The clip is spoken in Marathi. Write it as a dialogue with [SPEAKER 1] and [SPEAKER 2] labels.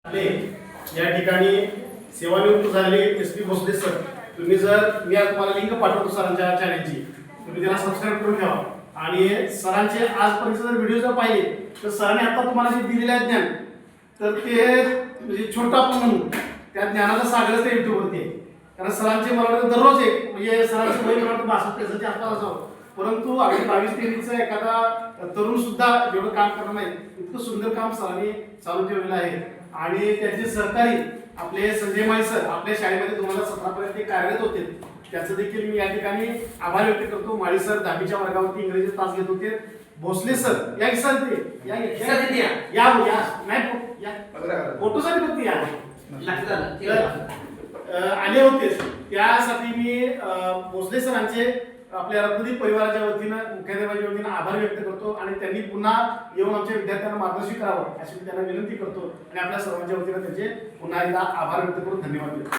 [SPEAKER 1] आपले या ठिकाणी सेवानिवृत्त झालेले SP भोसले सर, तुम्ही जर मी आज तुम्हाला लिंक पाठवतो सरांच्या चॅनलची, तुम्ही त्याला सबस्क्राईब करून ठेवा. आणि सरांचे आजपर्यंत जर व्हिडिओ जर पाहिले तर सरांनी आता तुम्हाला जे दिलेले आहे ज्ञान, तर ते म्हणजे छोटं आपण म्हणू त्या ज्ञानाचं सागरच ते युट्यूबवरती आहे. कारण सरांचे मला वाटतं दररोज एक म्हणजे सरांचं वय मला वाटतं 62-63 आसपास असावं, परंतु अगदी 22-23चा एखादा तरुण सुद्धा जेवढं काम करणार नाही इतकं सुंदर काम सरांनी चालू ठेवलेलं आहे. आणि त्यांचे सहकारी आपले संजय माळी सर आपल्या शाळेमध्ये 2017 पर्यंत ते कार्यरत होते, त्याचं देखील मी या ठिकाणी आभार व्यक्त करतो. माळी सर 10वीच्या वर्गावरती इंग्रजी तास घेत होते. भोसले सर या सर ते या नाही या फोटोसाठी फक्त या आले होतेच, त्यासाठी मी भोसले सरांचे आपल्या रत्नदीप परिवाराच्या वतीनं मुख्याध्यापकाच्या वतीनं आभार व्यक्त करतो. आणि त्यांनी पुन्हा येऊन आमच्या विद्यार्थ्यांना मार्गदर्शन करावं अशी मी त्यांना विनंती करतो. आणि आपल्या सर्वांच्या वतीनं त्यांचे पुन्हा एकदा आभार व्यक्त करून धन्यवाद देतो.